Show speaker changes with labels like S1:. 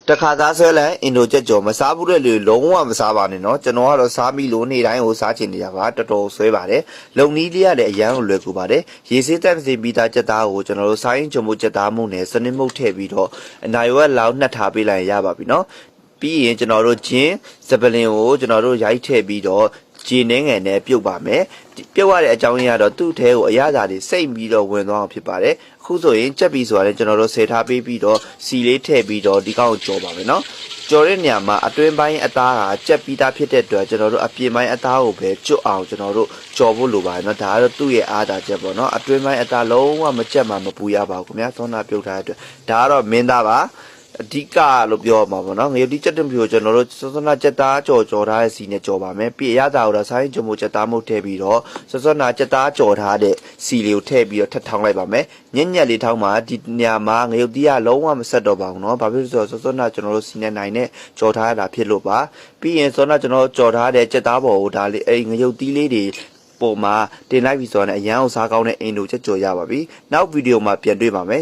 S1: တခါသားဆွဲလဲအင်ဒိုချက်ကြော်မစားဘူးတဲ့လူလုံးဝမစားပါနဲ့နော်ကျွန်တော်ကတော့စားမိလို့နေ့တိုင်းကိုစားချင်နေရပါတော်တော်ဆွဲပါတယ်လုံနီးလေးရလည်းအရန်ကိုလွယ်ကူပါတယ်ရေစေးတက်စေပြီးသားချက်သားကိုကျွန်တော်တို့စားရင်ကြုံမှုချက်သားမှုနဲ့စနစ်မှုတ်ထည့်ပြီးတော့အနာရွက်လောက်နှက်ထားပေးလိုက်ရပါပြီနော်ပြီးရင်ကျွန်တော်တို့ဂျင်းစပလင်ကိုကျွန်တော်တို့ရိုက်ထည့်ပြီးတော့ဂျင်းနှဲငယ်နဲ့ပြုတ်ပါမယ်ပြုတ်ရတဲ့အကြောင်းရင်းကတော့သူ့ထဲကိုအရသာတွေစိတ်ပြီးတော့ဝင်သွားအောင်ဖြစ်ပါတယ်အခုဆိုရင်ကြက်ပြီးဆိုတာလည်းကျွန်တော်တို့ဆယ်ထားပေးပြီးတော့စီလေးထည့်ပြီးတော့ဒီကောင်ကိုကြော်ပါမယ်နော်ကြော်တဲ့နေရာမှာအတွင်းပိုင်းအသားကကြက်ပြီးသားဖြစ်တဲ့အတွက်ကျွန်တော်တို့အပြင်ပိုင်းအသားကိုပဲကျွတ်အောင်ကျွန်တော်တို့ကြော်ဖို့လိုပါတယ်နော်ဒါကတော့သူ့ရဲ့အားသာချက်ပေါ့နော်အတွင်းပိုင်းအသားလုံးဝမကြက်မှမပူရပါဘူးခင်ဗျာသောနာပြုတ်ထားတဲ့အတွက်ဒါကတော့မင်းသားပါအဓိကလို့ပြောမှာပေါ့နော်ငရုတ်တိကြက်တင်ပြကိုကျွန်တော်တို့စောစောနာကြက်သားကြော်ထားတဲ့စီနဲ့ကြော်ပါမယ်ပြီးရတာကိုတော့ဆိုင်းကြုံမို့ကြက်သားမှုတ်ထည့်ပြီးတော့စောစောနာကြက်သားကြော်ထားတဲ့စီလေးကိုထည့်ပြီးတော့ထပ်ထောင်းလိုက်ပါမယ်ညက်လေးထောင်းမှာဒီနေရာမှာငရုတ်တိကလုံးဝမဆက်တော့ပါဘူးနော်ဘာဖြစ်လို့ဆိုတော့စောစောနာကျွန်တော်တို့စီနဲ့နိုင်နဲ့ကြော်ထားရတာဖြစ်လို့ပါပြီးရင်စောနာကျွန်တော်ကြော်ထားတဲ့ကြက်သားပေါ်ကိုဒါလေးငရုတ်တိလေးတွေပုံမှာတင်လိုက်ပြီးဆိုတော့အရန်အောင်စားကောင်းတဲ့အင်ဒိုချက်ကြော်ရပါပြီနောက်ဗီဒီယိုမှာပြန်တွေ့ပါမယ်